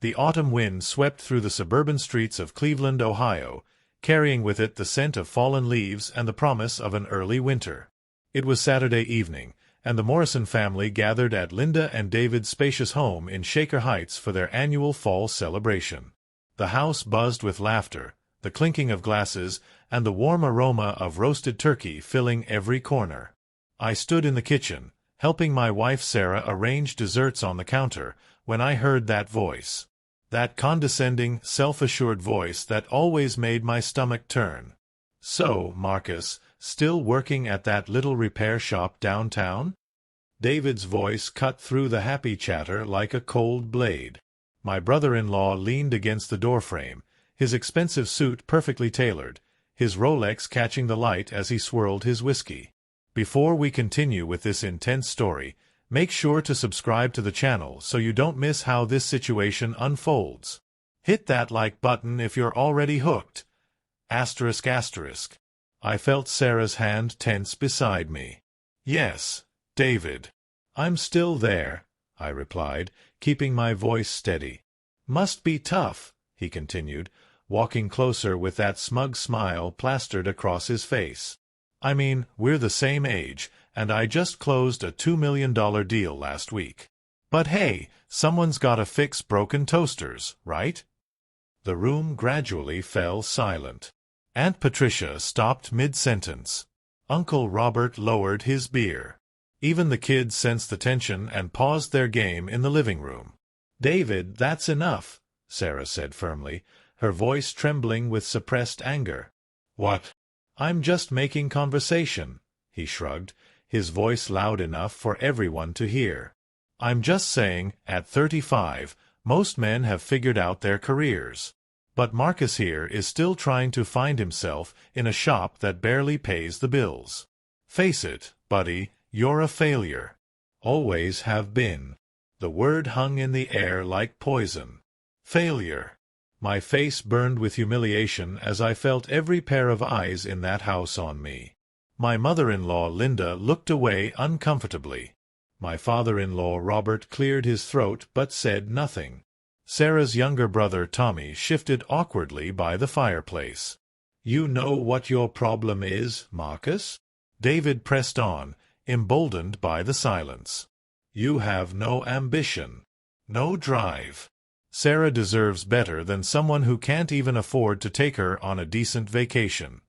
The autumn wind swept through the suburban streets of Cleveland, Ohio, carrying with it the scent of fallen leaves and the promise of an early winter. It was Saturday evening, and the Morrison family gathered at Linda and David's spacious home in Shaker Heights for their annual fall celebration. The house buzzed with laughter, the clinking of glasses, and the warm aroma of roasted turkey filling every corner. I stood in the kitchen, helping my wife Sarah arrange desserts on the counter, when I heard that voice. That condescending, self-assured voice that always made my stomach turn. "So, Marcus, still working at that little repair shop downtown?" David's voice cut through the happy chatter like a cold blade. My brother-in-law leaned against the doorframe, his expensive suit perfectly tailored, his Rolex catching the light as he swirled his whiskey. Before we continue with this intense story, make sure to subscribe to the channel so you don't miss how this situation unfolds. Hit that like button if you're already hooked. Asterisk asterisk. I felt Sarah's hand tense beside me. "Yes, David. I'm still there," I replied, keeping my voice steady. "Must be tough," he continued, walking closer with that smug smile plastered across his face. "I mean, we're the same age, and I just closed a $2 million deal last week. But hey, someone's gotta fix broken toasters, right?" The room gradually fell silent. Aunt Patricia stopped mid-sentence. Uncle Robert lowered his beer. Even the kids sensed the tension and paused their game in the living room. "David, that's enough," Sarah said firmly, her voice trembling with suppressed anger. "What?" "I'm just making conversation," he shrugged, his voice loud enough for everyone to hear. "I'm just saying, at 35, most men have figured out their careers. But Marcus here is still trying to find himself in a shop that barely pays the bills. Face it, buddy, you're a failure. Always have been." The word hung in the air like poison. Failure. My face burned with humiliation as I felt every pair of eyes in that house on me. My mother-in-law Linda looked away uncomfortably. My father-in-law Robert cleared his throat but said nothing. Sarah's younger brother Tommy shifted awkwardly by the fireplace. "You know what your problem is, Marcus?" David pressed on, emboldened by the silence. "You have no ambition, no drive. Sarah deserves better than someone who can't even afford to take her on a decent vacation."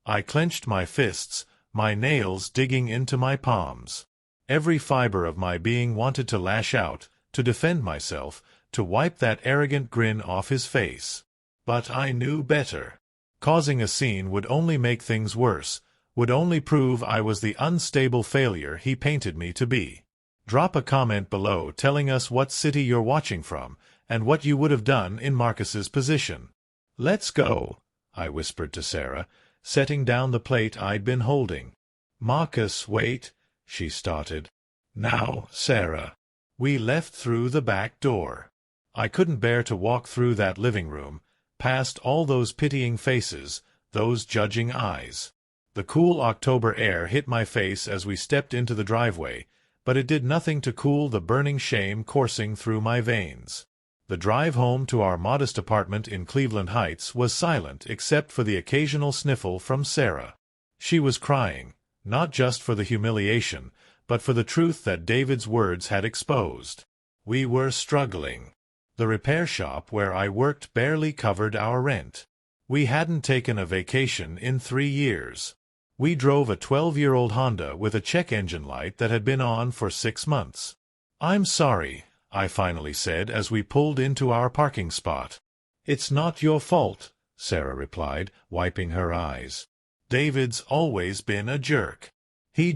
I clenched my fists, my nails digging into my palms. Every fiber of my being wanted to lash out, to defend myself, to wipe that arrogant grin off his face. But I knew better. Causing a scene would only make things worse, would only prove I was the unstable failure he painted me to be. Drop a comment below telling us what city you're watching from, and what you would have done in Marcus's position. "Let's go," I whispered to Sarah, setting down the plate I'd been holding. "Marcus, wait," she started. "Now, Sarah." We left through the back door. I couldn't bear to walk through that living room, past all those pitying faces, those judging eyes. The cool October air hit my face as we stepped into the driveway, but it did nothing to cool the burning shame coursing through my veins. The drive home to our modest apartment in Cleveland Heights was silent except for the occasional sniffle from Sarah. She was crying, not just for the humiliation, but for the truth that David's words had exposed. We were struggling. The repair shop where I worked barely covered our rent. We hadn't taken a vacation in 3 years. We drove a 12-year-old Honda with a check engine light that had been on for 6 months. "I'm sorry," I finally said as we pulled into our parking spot. "It's not your fault," Sarah replied, wiping her eyes. "David's always been a jerk. He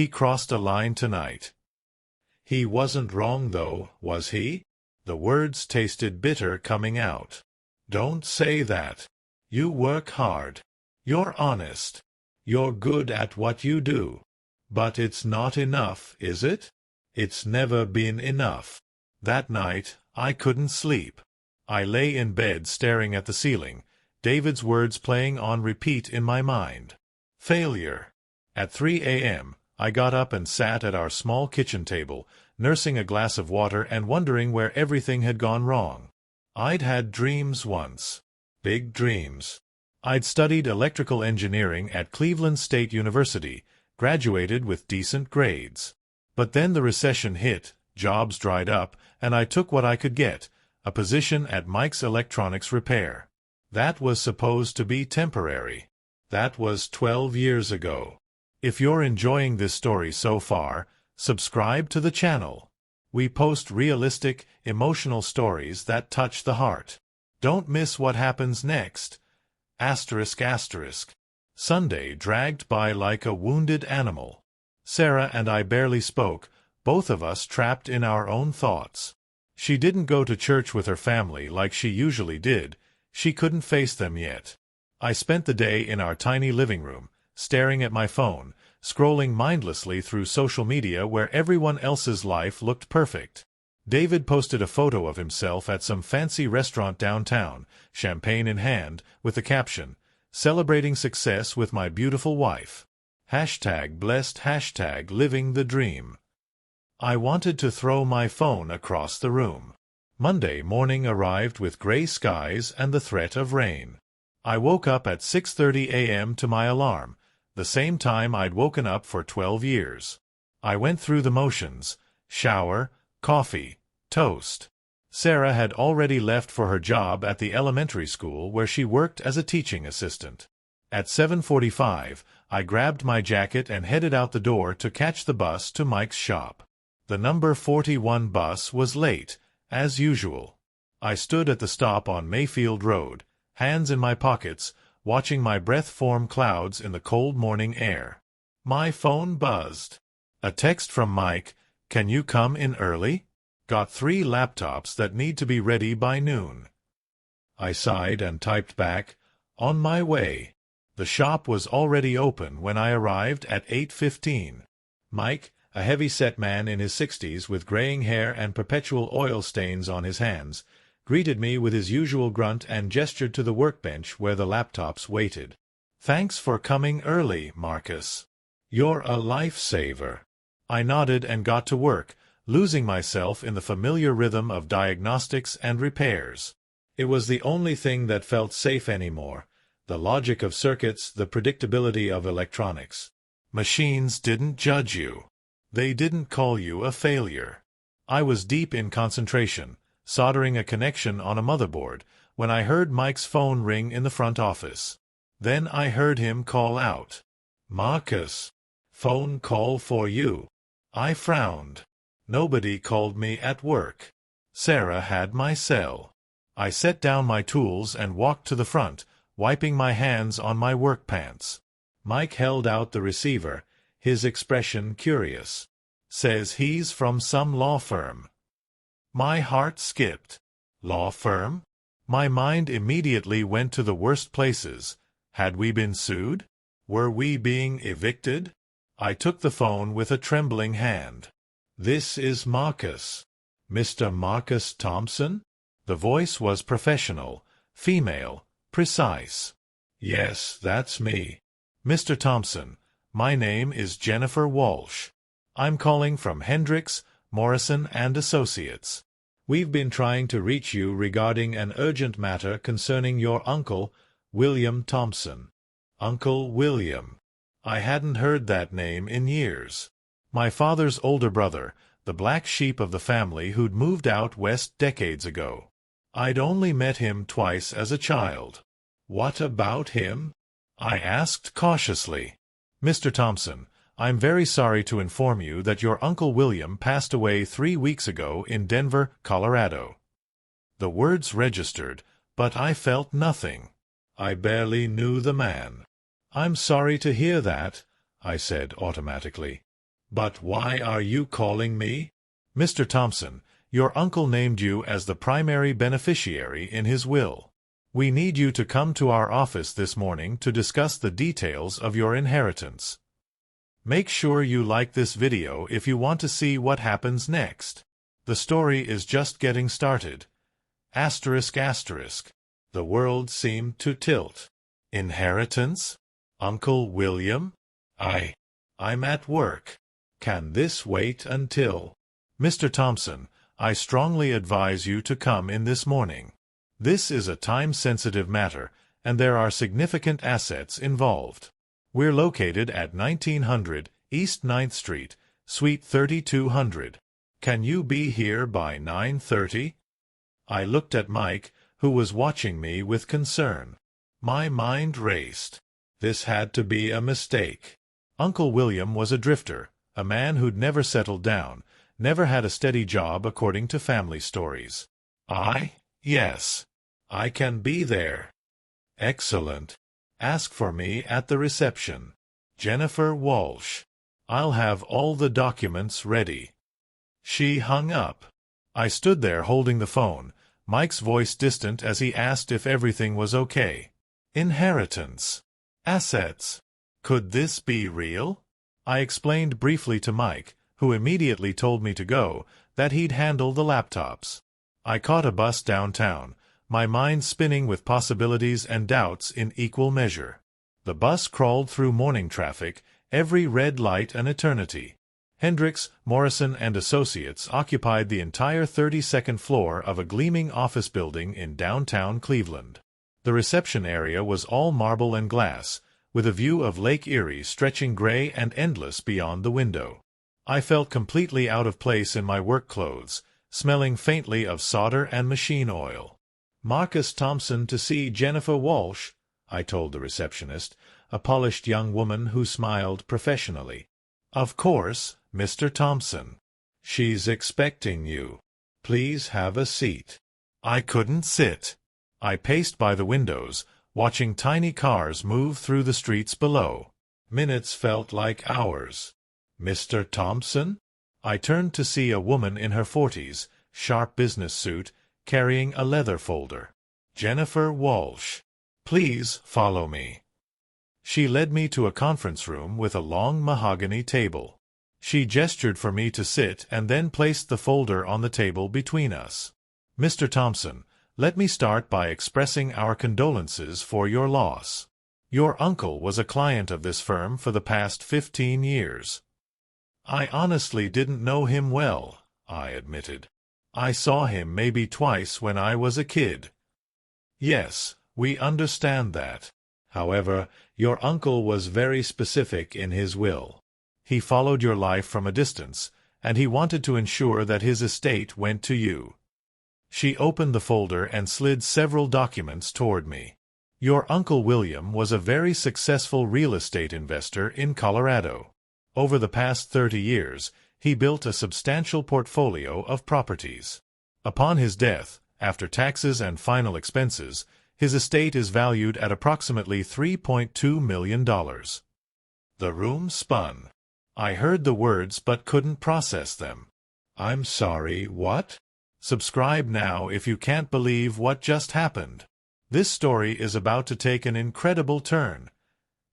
crossed a line tonight." "He wasn't wrong, though, was he?" The words tasted bitter coming out. "Don't say that. You work hard. You're honest. You're good at what you do. But it's not enough, is it? It's never been enough." That night, I couldn't sleep. I lay in bed staring at the ceiling, David's words playing on repeat in my mind. Failure. At 3 a.m., I got up and sat at our small kitchen table, nursing a glass of water and wondering where everything had gone wrong. I'd had dreams once. Big dreams. I'd studied electrical engineering at Cleveland State University, graduated with decent grades. But then the recession hit, jobs dried up, and I took what I could get, a position at Mike's Electronics Repair. That was supposed to be temporary. That was 12 years ago. If you're enjoying this story so far, subscribe to the channel. We post realistic, emotional stories that touch the heart. Don't miss what happens next. ***. Sunday dragged by like a wounded animal. Sarah and I barely spoke, both of us trapped in our own thoughts. She didn't go to church with her family like she usually did. She couldn't face them yet. I spent the day in our tiny living room, staring at my phone, scrolling mindlessly through social media where everyone else's life looked perfect. David posted a photo of himself at some fancy restaurant downtown, champagne in hand, with the caption, "Celebrating success with my beautiful wife. #blessed #living the dream." I wanted to throw my phone across the room. Monday morning arrived with gray skies and the threat of rain. I woke up at 6:30 a.m. to my alarm, the same time I'd woken up for 12 years. I went through the motions: shower, coffee, toast. Sarah had already left for her job at the elementary school where she worked as a teaching assistant. At 7:45, I grabbed my jacket and headed out the door to catch the bus to Mike's shop. The number 41 bus was late, as usual. I stood at the stop on Mayfield Road, hands in my pockets, watching my breath form clouds in the cold morning air. My phone buzzed. A text from Mike: "Can you come in early? Got 3 laptops that need to be ready by noon." I sighed and typed back, "On my way." The shop was already open when I arrived at 8:15. Mike, a heavy-set man in his 60s with graying hair and perpetual oil stains on his hands, greeted me with his usual grunt and gestured to the workbench where the laptops waited. "Thanks for coming early, Marcus. You're a lifesaver." I nodded and got to work, losing myself in the familiar rhythm of diagnostics and repairs. It was the only thing that felt safe anymore, the logic of circuits, the predictability of electronics. Machines didn't judge you. They didn't call you a failure. I was deep in concentration, soldering a connection on a motherboard, when I heard Mike's phone ring in the front office. Then I heard him call out, "Marcus, phone call for you." I frowned. Nobody called me at work. Sarah had my cell. I set down my tools and walked to the front, wiping my hands on my work pants. Mike held out the receiver, his expression curious. "Says he's from some law firm." My heart skipped. Law firm? My mind immediately went to the worst places. Had we been sued? Were we being evicted? I took the phone with a trembling hand. "This is Marcus. Mr. Marcus Thompson?" The voice was professional, female, precise. "Yes, that's me. Mr. Thompson, my name is Jennifer Walsh. I'm calling from Hendricks, Morrison and Associates. We've been trying to reach you regarding an urgent matter concerning your uncle, William Thompson." Uncle William. I hadn't heard that name in years. My father's older brother, the black sheep of the family who'd moved out west decades ago. I'd only met him twice as a child. "What about him?" I asked cautiously. "Mr. Thompson, I'm very sorry to inform you that your Uncle William passed away 3 weeks ago in Denver, Colorado." The words registered, but I felt nothing. I barely knew the man. "I'm sorry to hear that," I said automatically. "But why are you calling me?" "Mr. Thompson, your uncle named you as the primary beneficiary in his will. We need you to come to our office this morning to discuss the details of your inheritance. Make sure you like this video if you want to see what happens next. The story is just getting started. ****. The world seemed to tilt. Inheritance? Uncle William? I'm at work. Can this wait until... Mr. Thompson, I strongly advise you to come in this morning. This is a time-sensitive matter, and there are significant assets involved. We're located at 1900 East 9th Street, Suite 3200. Can you be here by 9:30? I looked at Mike, who was watching me with concern. My mind raced. This had to be a mistake. Uncle William was a drifter, a man who'd never settled down, never had a steady job according to family stories. Yes, I can be there. Excellent. Ask for me at the reception. Jennifer Walsh. I'll have all the documents ready. She hung up. I stood there holding the phone, Mike's voice distant as he asked if everything was okay. Inheritance. Assets. Could this be real? I explained briefly to Mike, who immediately told me to go, that he'd handle the laptops. I caught a bus downtown, my mind spinning with possibilities and doubts in equal measure. The bus crawled through morning traffic, every red light an eternity. Hendricks, Morrison & Associates occupied the entire 32nd floor of a gleaming office building in downtown Cleveland. The reception area was all marble and glass, with a view of Lake Erie stretching gray and endless beyond the window. I felt completely out of place in my work clothes, smelling faintly of solder and machine oil. Marcus Thompson to see Jennifer Walsh, I told the receptionist, a polished young woman who smiled professionally. Of course, Mr. Thompson. She's expecting you. Please have a seat. I couldn't sit. I paced by the windows, watching tiny cars move through the streets below. Minutes felt like hours. Mr. Thompson? I turned to see a woman in her 40s, sharp business suit, carrying a leather folder. Jennifer Walsh. Please follow me. She led me to a conference room with a long mahogany table. She gestured for me to sit and then placed the folder on the table between us. Mr. Thompson, let me start by expressing our condolences for your loss. Your uncle was a client of this firm for the past 15 years. I honestly didn't know him well, I admitted. I saw him maybe twice when I was a kid. Yes, we understand that. However, your uncle was very specific in his will. He followed your life from a distance, and he wanted to ensure that his estate went to you. She opened the folder and slid several documents toward me. Your Uncle William was a very successful real estate investor in Colorado. Over the past 30 years, he built a substantial portfolio of properties. Upon his death, after taxes and final expenses, his estate is valued at approximately $3.2 million. The room spun. I heard the words but couldn't process them. I'm sorry, what? Subscribe now if you can't believe what just happened. This story is about to take an incredible turn.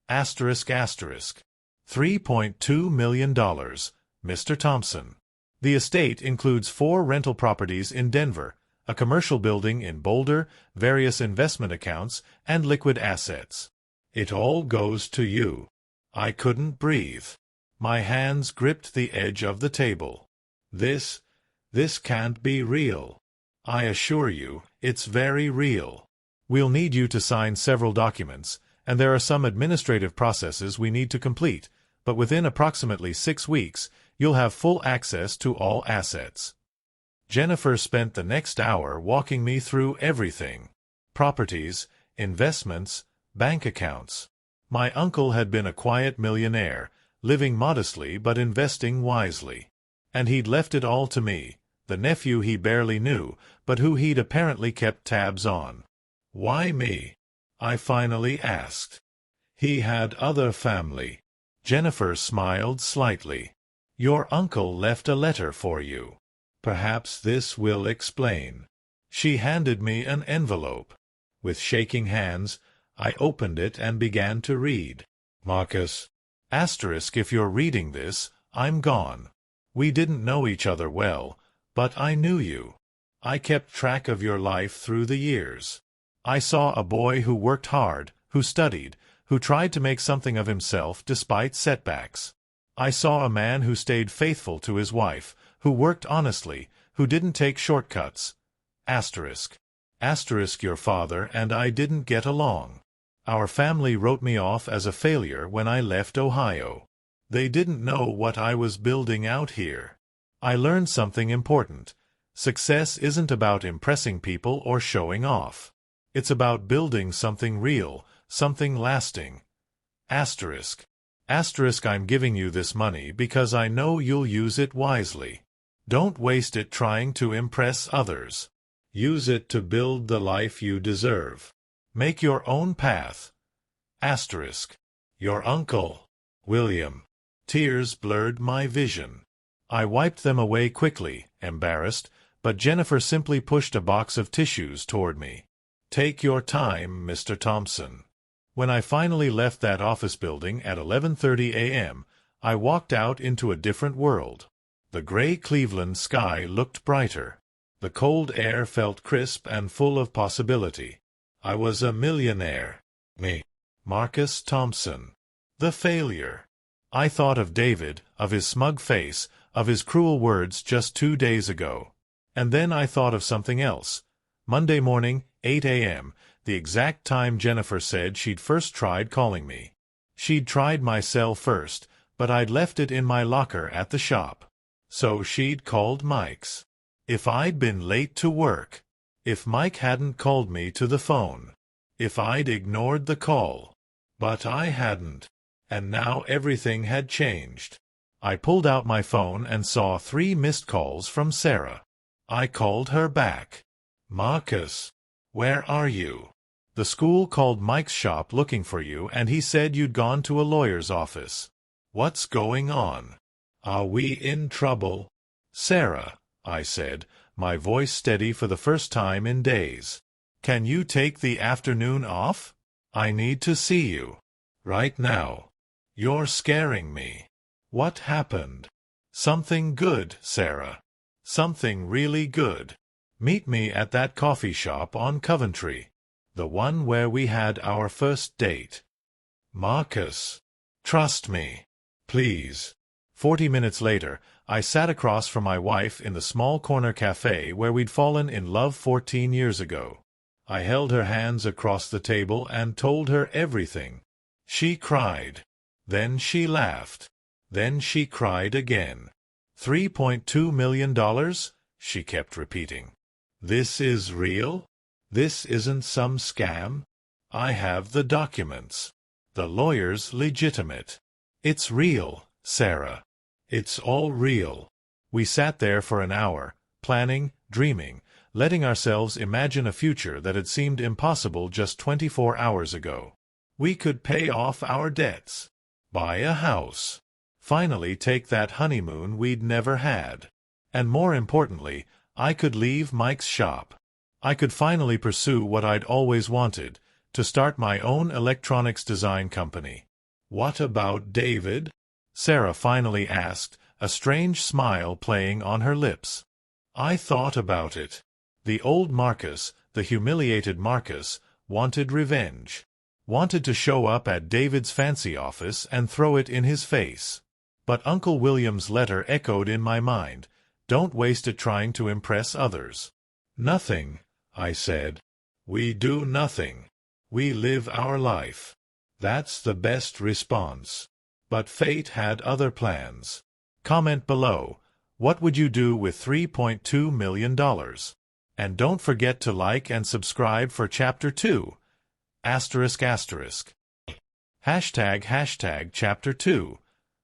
$3.2 million, Mr. Thompson. The estate includes 4 rental properties in Denver, a commercial building in Boulder, various investment accounts, and liquid assets. It all goes to you. I couldn't breathe. My hands gripped the edge of the table. This can't be real. I assure you, it's very real. We'll need you to sign several documents, and there are some administrative processes we need to complete, but within approximately 6 weeks, you'll have full access to all assets. Jennifer spent the next hour walking me through everything. Properties, investments, bank accounts. My uncle had been a quiet millionaire, living modestly but investing wisely. And he'd left it all to me, the nephew he barely knew, but who he'd apparently kept tabs on. Why me? I finally asked. He had other family. Jennifer smiled slightly. Your uncle left a letter for you. Perhaps this will explain. She handed me an envelope. With shaking hands, I opened it and began to read. Marcus. If you're reading this, I'm gone. We didn't know each other well, but I knew you. I kept track of your life through the years. I saw a boy who worked hard, who studied, who tried to make something of himself despite setbacks. I saw a man who stayed faithful to his wife, who worked honestly, who didn't take shortcuts. Asterisk. Asterisk your father and I didn't get along. Our family wrote me off as a failure when I left Ohio. They didn't know what I was building out here. I learned something important. Success isn't about impressing people or showing off. It's about building something real, something lasting. Asterisk. Asterisk I'm giving you this money because I know you'll use it wisely. Don't waste it trying to impress others. Use it to build the life you deserve. Make your own path. Asterisk. Your uncle, William. Tears blurred my vision. I wiped them away quickly, embarrassed, but Jennifer simply pushed a box of tissues toward me. Take your time, Mr. Thompson. When I finally left that office building at 11:30 a.m., I walked out into a different world. The gray Cleveland sky looked brighter. The cold air felt crisp and full of possibility. I was a millionaire. Me. Marcus Thompson. The failure. I thought of David, of his smug face, of his cruel words just 2 days ago. And then I thought of something else. Monday morning, 8 a.m., the exact time Jennifer said she'd first tried calling me. She'd tried my cell first, but I'd left it in my locker at the shop. So she'd called Mike's. If I'd been late to work, if Mike hadn't called me to the phone, if I'd ignored the call. But I hadn't. And now everything had changed. I pulled out my phone and saw 3 missed calls from Sarah. I called her back. Marcus, where are you? The school called Mike's shop looking for you and he said you'd gone to a lawyer's office. What's going on? Are we in trouble? Sarah, I said, my voice steady for the first time in days. Can you take the afternoon off? I need to see you. Right now. You're scaring me. What happened? Something good, Sarah. Something really good. Meet me at that coffee shop on Coventry. The one where we had our first date. Marcus. Trust me. Please. 40 minutes later, I sat across from my wife in the small corner cafe where we'd fallen in love 14 years ago. I held her hands across the table and told her everything. She cried. Then she laughed. Then she cried again. $3.2 million? She kept repeating. This is real? This isn't some scam? I have the documents. The lawyer's legitimate. It's real, Sarah. It's all real. We sat there for an hour, planning, dreaming, letting ourselves imagine a future that had seemed impossible just 24 hours ago. We could pay off our debts. Buy a house. Finally take that honeymoon we'd never had. And more importantly, I could leave Mike's shop. I could finally pursue what I'd always wanted, to start my own electronics design company. What about David? Sarah finally asked, a strange smile playing on her lips. I thought about it. The old Marcus, the humiliated Marcus, wanted revenge. Wanted to show up at David's fancy office and throw it in his face. But Uncle William's letter echoed in my mind. Don't waste it trying to impress others. Nothing, I said. We do nothing. We live our life. That's the best response. But fate had other plans. Comment below. What would you do with $3.2 million? And don't forget to like and subscribe for Chapter 2. ***. ## Chapter 2.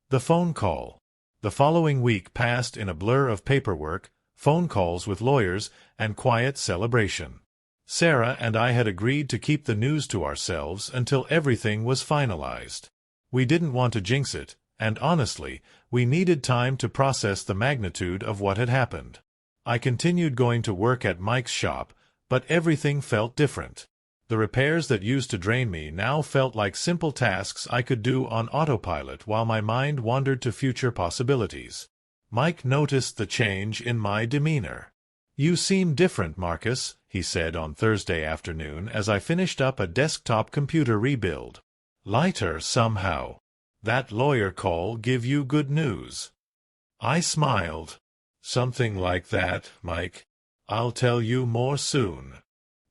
The phone call. The following week passed in a blur of paperwork, phone calls with lawyers, and quiet celebration. Sarah and I had agreed to keep the news to ourselves until everything was finalized. We didn't want to jinx it, and honestly, we needed time to process the magnitude of what had happened. I continued going to work at Mike's shop, but everything felt different. The repairs that used to drain me now felt like simple tasks I could do on autopilot while my mind wandered to future possibilities. Mike noticed the change in my demeanor. You seem different, Marcus, he said on Thursday afternoon as I finished up a desktop computer rebuild. Lighter somehow. That lawyer call give you good news? I smiled. Something like that, Mike. I'll tell you more soon.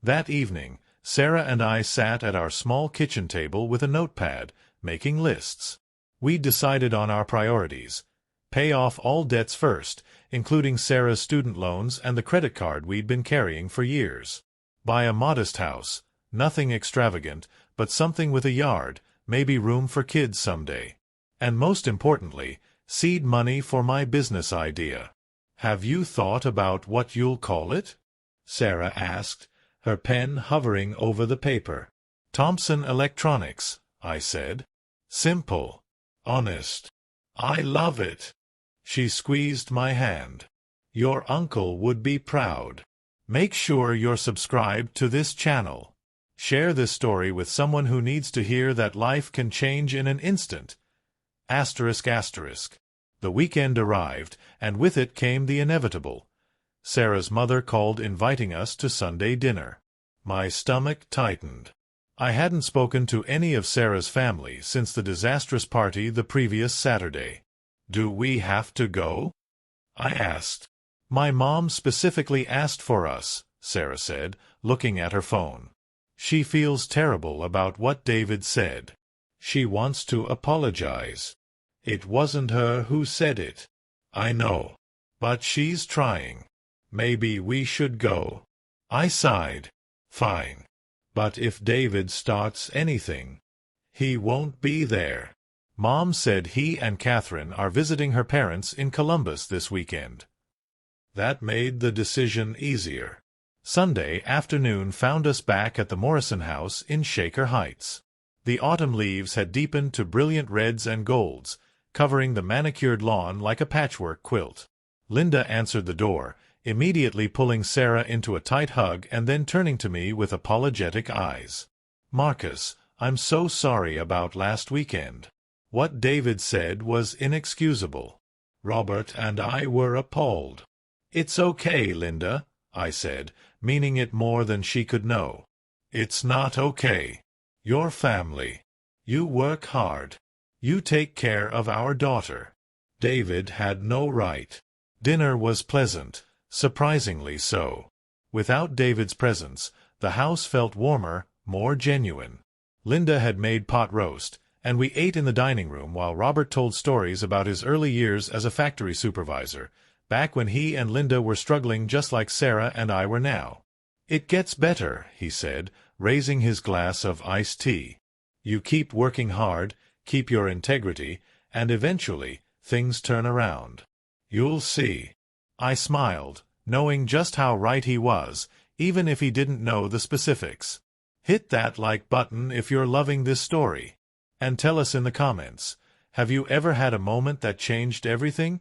That evening, Sarah and I sat at our small kitchen table with a notepad, making lists. We decided on our priorities. Pay off all debts first, including Sarah's student loans and the credit card we'd been carrying for years. Buy a modest house, nothing extravagant, but something with a yard, maybe room for kids someday. And most importantly, seed money for my business idea. Have you thought about what you'll call it? Sarah asked, her pen hovering over the paper. Thomson Electronics, I said. Simple. Honest. I love it. She squeezed my hand. Your uncle would be proud. Make sure you're subscribed to this channel. Share this story with someone who needs to hear that life can change in an instant. Asterisk asterisk. The weekend arrived, and with it came the inevitable. Sarah's mother called inviting us to Sunday dinner. My stomach tightened. I hadn't spoken to any of Sarah's family since the disastrous party the previous Saturday. Do we have to go? I asked. My mom specifically asked for us, Sarah said, looking at her phone. She feels terrible about what David said. She wants to apologize. It wasn't her who said it. I know. But she's trying. Maybe we should go. I sighed. Fine. But if David starts anything, he won't be there. Mom said he and Catherine are visiting her parents in Columbus this weekend. That made the decision easier. Sunday afternoon found us back at the Morrison house in Shaker Heights. The autumn leaves had deepened to brilliant reds and golds, covering the manicured lawn like a patchwork quilt. Linda answered the door, immediately pulling Sarah into a tight hug and then turning to me with apologetic eyes. Marcus, I'm so sorry about last weekend. What David said was inexcusable. Robert and I were appalled. It's okay, Linda, I said, meaning it more than she could know. It's not okay. Your family. You work hard. You take care of our daughter. David had no right. Dinner was pleasant, surprisingly so. Without David's presence, the house felt warmer, more genuine. Linda had made pot roast, and we ate in the dining room while Robert told stories about his early years as a factory supervisor, back when he and Linda were struggling just like Sarah and I were now. It gets better, he said, raising his glass of iced tea. You keep working hard, keep your integrity, and eventually, things turn around. You'll see. I smiled, knowing just how right he was, even if he didn't know the specifics. Hit that like button if you're loving this story. And tell us in the comments, have you ever had a moment that changed everything?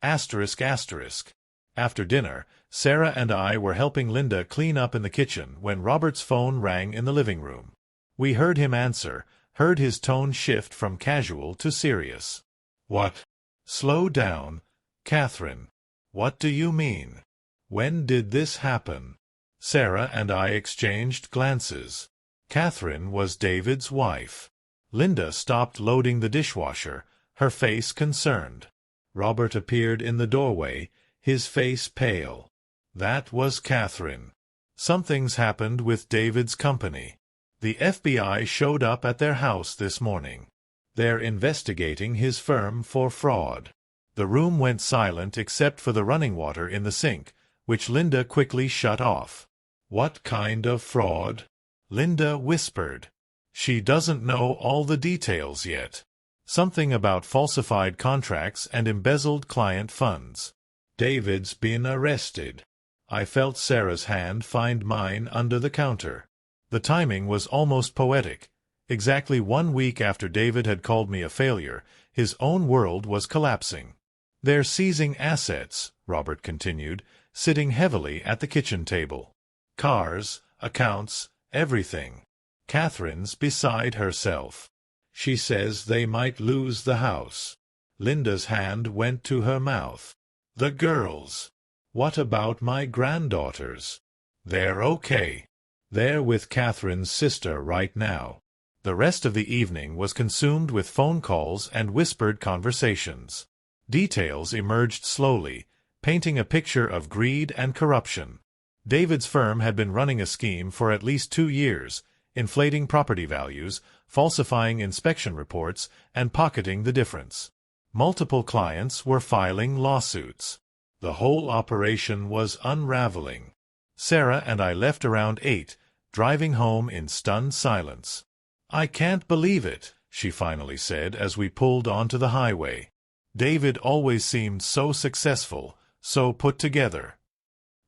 Asterisk asterisk. After dinner, Sarah and I were helping Linda clean up in the kitchen when Robert's phone rang in the living room. We heard him answer, heard his tone shift from casual to serious. What? Slow down, Catherine. What do you mean? When did this happen? Sarah and I exchanged glances. Catherine was David's wife. Linda stopped loading the dishwasher, her face concerned. Robert appeared in the doorway, his face pale. That was Catherine. Something's happened with David's company. The FBI showed up at their house this morning. They're investigating his firm for fraud. The room went silent except for the running water in the sink, which Linda quickly shut off. What kind of fraud? Linda whispered. She doesn't know all the details yet. Something about falsified contracts and embezzled client funds. David's been arrested. I felt Sarah's hand find mine under the counter. The timing was almost poetic. Exactly 1 week after David had called me a failure, his own world was collapsing. They're seizing assets, Robert continued, sitting heavily at the kitchen table. Cars, accounts, everything. Catherine's beside herself. She says they might lose the house. Linda's hand went to her mouth. The girls. What about my granddaughters? They're okay. They're with Catherine's sister right now. The rest of the evening was consumed with phone calls and whispered conversations. Details emerged slowly, painting a picture of greed and corruption. David's firm had been running a scheme for at least 2 years, inflating property values, falsifying inspection reports, and pocketing the difference. Multiple clients were filing lawsuits. The whole operation was unraveling. Sarah and I left around 8, driving home in stunned silence. "I can't believe it," she finally said as we pulled onto the highway. "David always seemed so successful, so put together."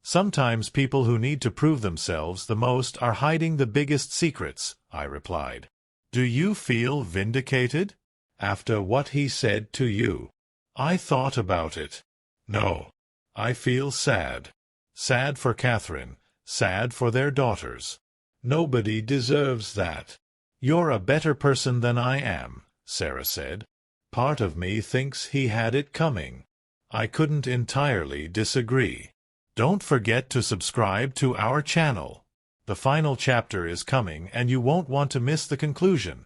"Sometimes people who need to prove themselves the most are hiding the biggest secrets," I replied. "Do you feel vindicated? After what he said to you?" I thought about it. "No. I feel sad. Sad for Catherine, sad for their daughters. Nobody deserves that." "You're a better person than I am," Sarah said. "Part of me thinks he had it coming." I couldn't entirely disagree. Don't forget to subscribe to our channel. The final chapter is coming and you won't want to miss the conclusion.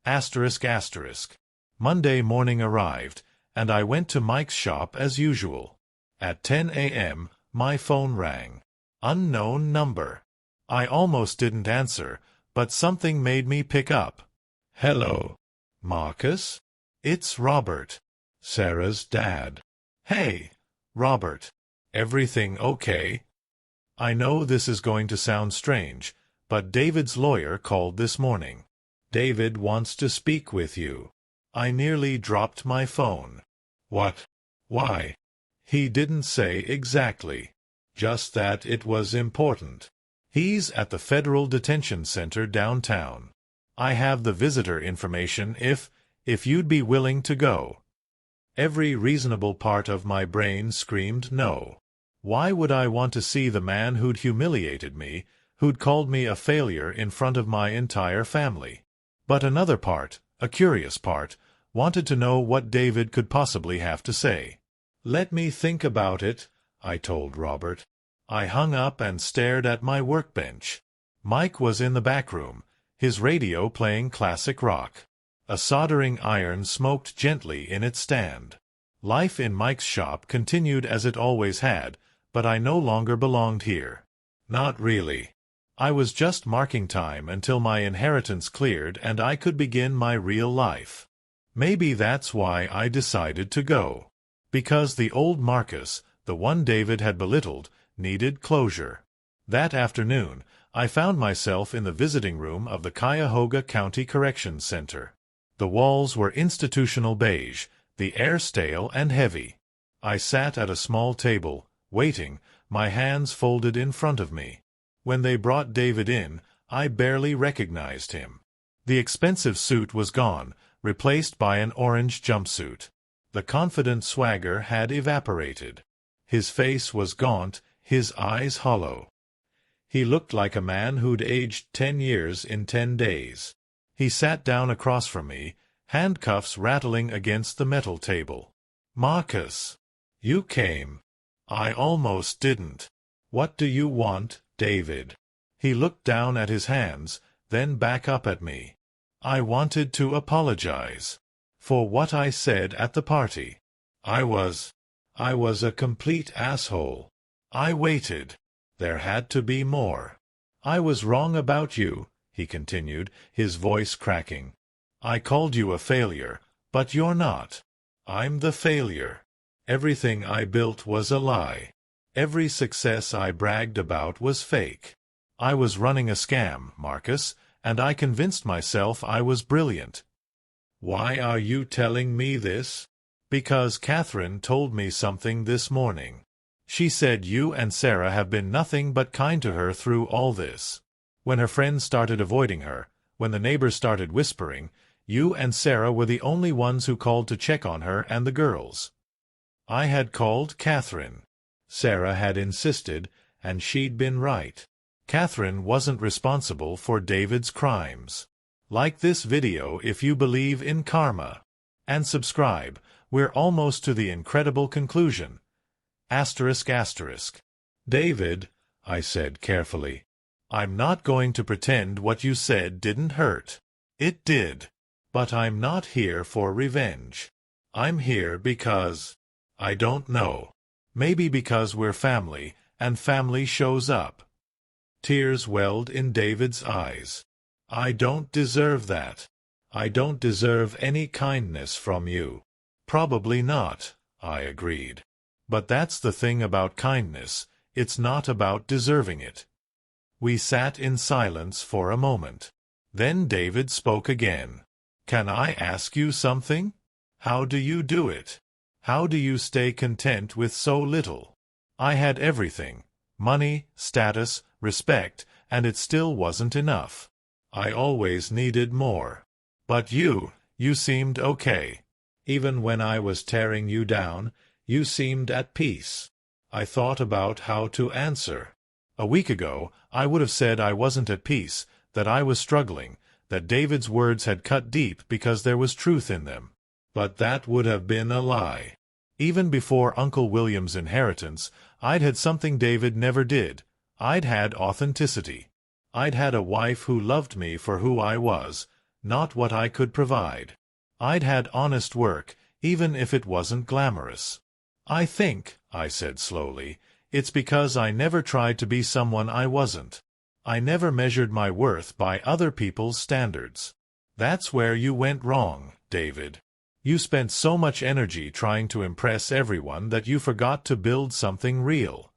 ***. Monday morning arrived, and I went to Mike's shop as usual. At 10 a.m., my phone rang. Unknown number. I almost didn't answer, but something made me pick up. "Hello, Marcus? It's Robert, Sarah's dad." "Hey, Robert. Everything okay?" I know this is going to sound strange, but David's lawyer called this morning. "David wants to speak with you." I nearly dropped my phone. "What? Why?" He didn't say exactly. Just that it was important. He's at the Federal Detention Center downtown. I have the visitor information if you'd be willing to go. Every reasonable part of my brain screamed no. Why would I want to see the man who'd humiliated me, who'd called me a failure in front of my entire family? But another part, a curious part, wanted to know what David could possibly have to say. "Let me think about it," I told Robert. I hung up and stared at my workbench. Mike was in the back room, his radio playing classic rock. A soldering iron smoked gently in its stand. Life in Mike's shop continued as it always had, but I no longer belonged here. Not really. I was just marking time until my inheritance cleared and I could begin my real life. Maybe that's why I decided to go. Because the old Marcus, the one David had belittled, needed closure. That afternoon, I found myself in the visiting room of the Cuyahoga County Corrections Center. The walls were institutional beige, the air stale and heavy. I sat at a small table, waiting, my hands folded in front of me. When they brought David in, I barely recognized him. The expensive suit was gone, replaced by an orange jumpsuit. The confident swagger had evaporated. His face was gaunt, his eyes hollow. He looked like a man who'd aged 10 years in 10 days. He sat down across from me, handcuffs rattling against the metal table. "Marcus, you came. I almost didn't. What do you want, David?" He looked down at his hands, then back up at me. "I wanted to apologize for what I said at the party. I was a complete asshole. I waited. There had to be more. I was wrong about you," he continued, his voice cracking. "I called you a failure, but you're not. I'm the failure. Everything I built was a lie. Every success I bragged about was fake. I was running a scam, Marcus, and I convinced myself I was brilliant." "Why are you telling me this?" "Because Catherine told me something this morning. She said you and Sarah have been nothing but kind to her through all this. When her friends started avoiding her, when the neighbors started whispering, you and Sarah were the only ones who called to check on her and the girls. I had called Catherine. Sarah had insisted, and she'd been right. Catherine wasn't responsible for David's crimes. Like this video if you believe in karma. And subscribe. We're almost to the incredible conclusion. ***. David," I said carefully, "I'm not going to pretend what you said didn't hurt. It did. But I'm not here for revenge. I'm here because I don't know. Maybe because we're family, and family shows up. Tears welled in David's eyes. I don't deserve that. I don't deserve any kindness from you. Probably not, I agreed. But that's the thing about kindness, it's not about deserving it. We sat in silence for a moment. Then David spoke again. Can I ask you something? How do you do it? How do you stay content with so little? I had everything, money, status, respect, and it still wasn't enough. I always needed more. But you seemed okay. Even when I was tearing you down, you seemed at peace. I thought about how to answer. A week ago, I would have said I wasn't at peace, that I was struggling, that David's words had cut deep because there was truth in them. But that would have been a lie. Even before Uncle William's inheritance, I'd had something David never did. I'd had authenticity. I'd had a wife who loved me for who I was, not what I could provide. I'd had honest work, even if it wasn't glamorous. I think, I said slowly, it's because I never tried to be someone I wasn't. I never measured my worth by other people's standards. That's where you went wrong, David. You spent so much energy trying to impress everyone that you forgot to build something real.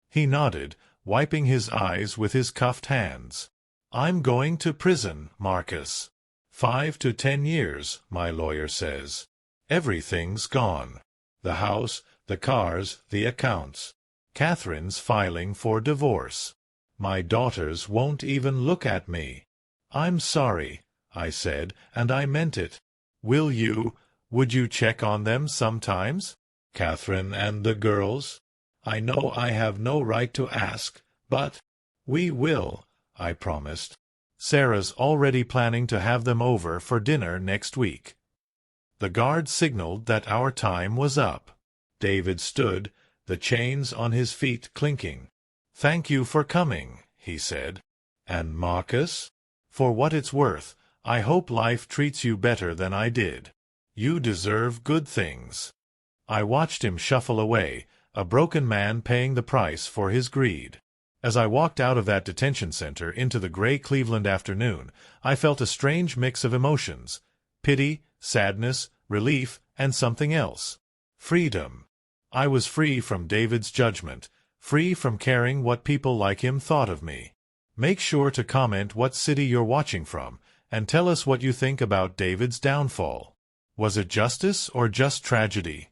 He nodded, wiping his eyes with his cuffed hands. I'm going to prison, Marcus. 5 to 10 years, my lawyer says. Everything's gone. The house, the cars, the accounts. Catherine's filing for divorce. My daughters won't even look at me. I'm sorry, I said, and I meant it. Would you check on them sometimes? Catherine and the girls? I know I have no right to ask, but we will, I promised. Sarah's already planning to have them over for dinner next week. The guard signaled that our time was up. David stood, the chains on his feet clinking. Thank you for coming, he said. And Marcus? For what it's worth, I hope life treats you better than I did. You deserve good things. I watched him shuffle away, a broken man paying the price for his greed. As I walked out of that detention center into the gray Cleveland afternoon, I felt a strange mix of emotions: pity, sadness, relief, and something else. Freedom. I was free from David's judgment, free from caring what people like him thought of me. Make sure to comment what city you're watching from, and tell us what you think about David's downfall. Was it justice or just tragedy?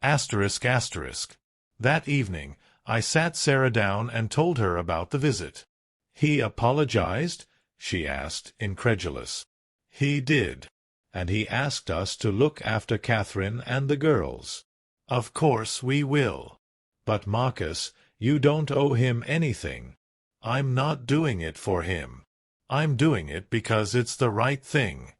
****. That evening, I sat Sarah down and told her about the visit. He apologized? She asked, incredulous. He did. And he asked us to look after Catherine and the girls. Of course we will. But Marcus, you don't owe him anything. I'm not doing it for him. I'm doing it because it's the right thing.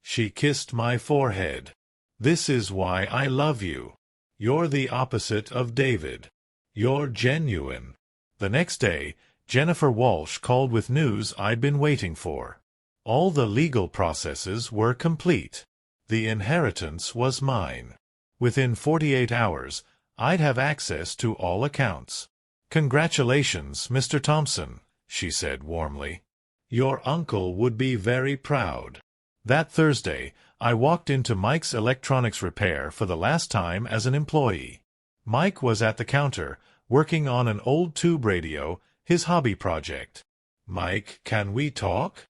She kissed my forehead. This is why I love you. You're the opposite of David. You're genuine. The next day, Jennifer Walsh called with news I'd been waiting for. All the legal processes were complete. The inheritance was mine. Within 48 hours, I'd have access to all accounts. Congratulations, Mr. Thompson, she said warmly. Your uncle would be very proud. That Thursday, I walked into Mike's Electronics Repair for the last time as an employee. Mike was at the counter, working on an old tube radio, his hobby project. Mike, can we talk?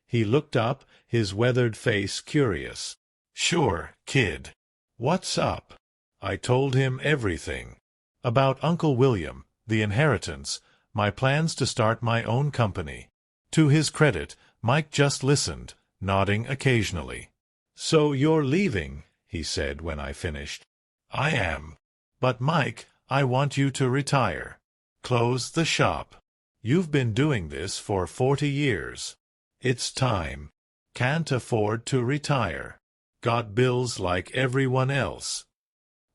He looked up, his weathered face curious. Sure, kid. What's up? I told him everything. About Uncle William, the inheritance, my plans to start my own company. To his credit, Mike just listened, nodding occasionally. So you're leaving, he said when I finished. I am. But Mike, I want you to retire. Close the shop. You've been doing this for 40 years. It's time. Can't afford to retire. Got bills like everyone else.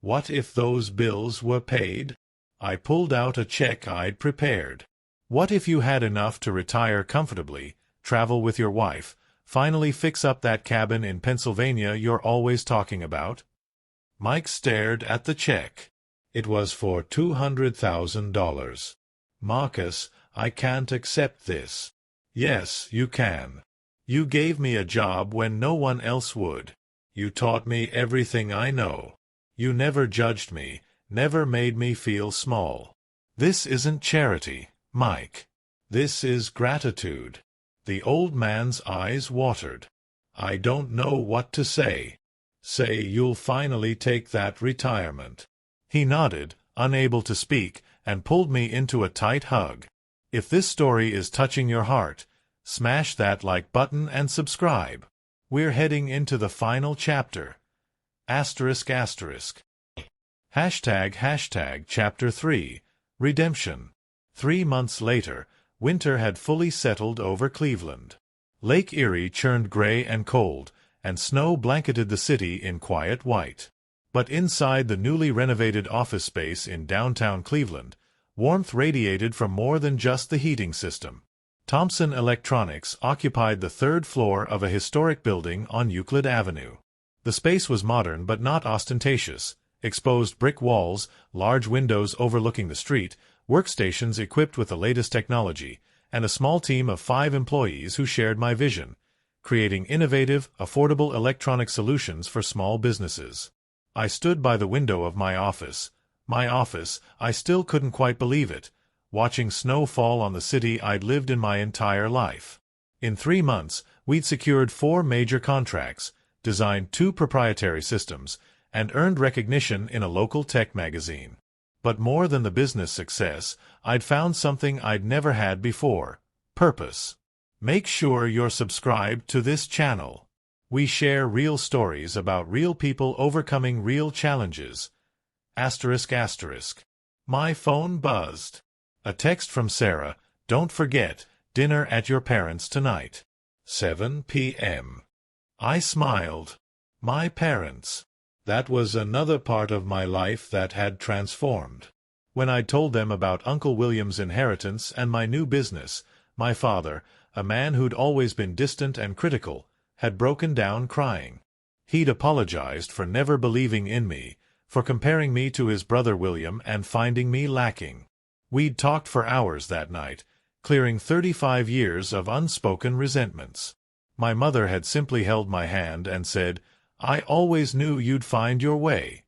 What if those bills were paid? I pulled out a check I'd prepared. What if you had enough to retire comfortably, travel with your wife, finally fix up that cabin in Pennsylvania you're always talking about? Mike stared at the check. It was for $200,000. Marcus, I can't accept this. Yes, you can. You gave me a job when no one else would. You taught me everything I know. You never judged me, never made me feel small. This isn't charity, Mike. This is gratitude. The old man's eyes watered. I don't know what to say. Say you'll finally take that retirement. He nodded, unable to speak, and pulled me into a tight hug. If this story is touching your heart, smash that like button and subscribe. We're heading into the final chapter. ***. Chapter 3, Redemption. 3 months later, winter had fully settled over Cleveland. Lake Erie churned gray and cold, and snow blanketed the city in quiet white. But inside the newly renovated office space in downtown Cleveland, warmth radiated from more than just the heating system. Thomson Electronics occupied the third floor of a historic building on Euclid Avenue. The space was modern but not ostentatious. Exposed brick walls, large windows overlooking the street, workstations equipped with the latest technology, and a small team of 5 employees who shared my vision, creating innovative, affordable electronic solutions for small businesses. I stood by the window of my office. I still couldn't quite believe it, watching snow fall on the city I'd lived in my entire life. In 3 months, we'd secured 4 major contracts, designed 2 proprietary systems, and earned recognition in a local tech magazine. But more than the business success, I'd found something I'd never had before: purpose. Make sure you're subscribed to this channel. We share real stories about real people overcoming real challenges. ***. My phone buzzed. A text from Sarah: "Don't forget, dinner at your parents' tonight. 7 p.m. I smiled. My parents. That was another part of my life that had transformed. When I told them about Uncle William's inheritance and my new business, my father, a man who'd always been distant and critical, had broken down crying. He'd apologized for never believing in me, for comparing me to his brother William and finding me lacking. We'd talked for hours that night, clearing 35 years of unspoken resentments. My mother had simply held my hand and said, "I always knew you'd find your way."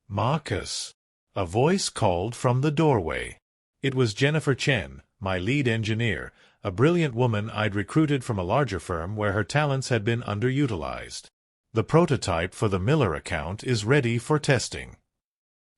"Marcus." A voice called from the doorway. It was Jennifer Chen, my lead engineer, a brilliant woman I'd recruited from a larger firm where her talents had been underutilized. "The prototype for the Miller account is ready for testing."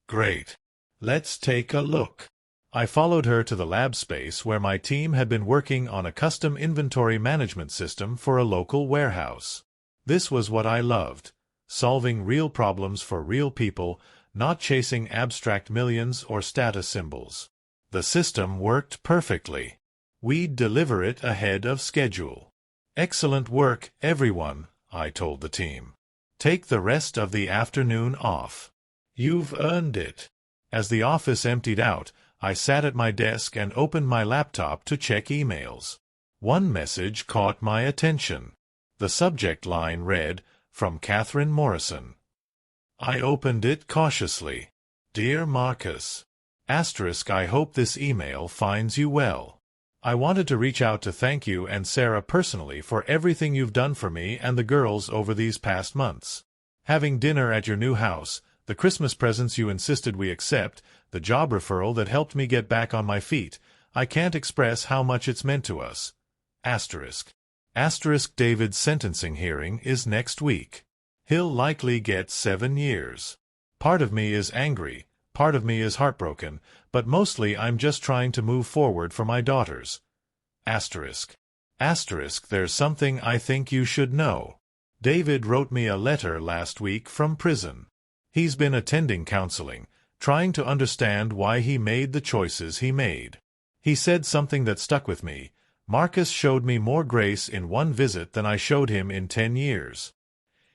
"Great. Let's take a look." I followed her to the lab space where my team had been working on a custom inventory management system for a local warehouse. This was what I loved: solving real problems for real people, not chasing abstract millions or status symbols. The system worked perfectly. We'd deliver it ahead of schedule. "Excellent work, everyone," I told the team. "Take the rest of the afternoon off. You've earned it." As the office emptied out, I sat at my desk and opened my laptop to check emails. One message caught my attention. The subject line read, "From Catherine Morrison." I opened it cautiously. "Dear Marcus, I hope this email finds you well. I wanted to reach out to thank you and Sarah personally for everything you've done for me and the girls over these past months. Having dinner at your new house, the Christmas presents you insisted we accept, the job referral that helped me get back on my feet, I can't express how much it's meant to us. ***. David's sentencing hearing is next week. He'll likely get 7 years. Part of me is angry, part of me is heartbroken, but mostly I'm just trying to move forward for my daughters. ***. There's something I think you should know. David wrote me a letter last week from prison. He's been attending counseling, trying to understand why he made the choices he made. He said something that stuck with me: Marcus showed me more grace in one visit than I showed him in 10 years.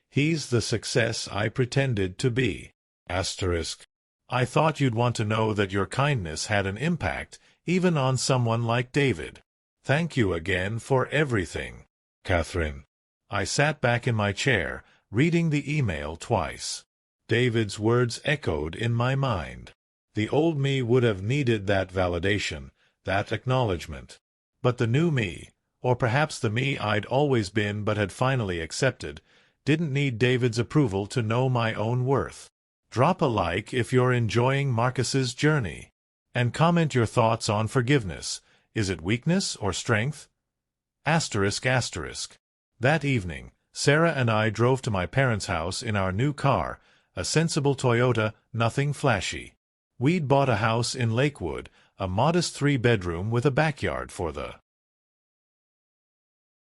He's the success I pretended to be. I thought you'd want to know that your kindness had an impact, even on someone like David. Thank you again for everything. Catherine. I sat back in my chair, reading the email twice. David's words echoed in my mind. The old me would have needed that validation, that acknowledgement. But the new me, or perhaps the me I'd always been but had finally accepted, didn't need David's approval to know my own worth. Drop a like if you're enjoying Marcus's journey. And comment your thoughts on forgiveness. Is it weakness or strength? Asterisk asterisk. That evening, Sarah and I drove to my parents' house in our new car, a sensible Toyota, nothing flashy. We'd bought a house in Lakewood, a modest 3-bedroom with a backyard for the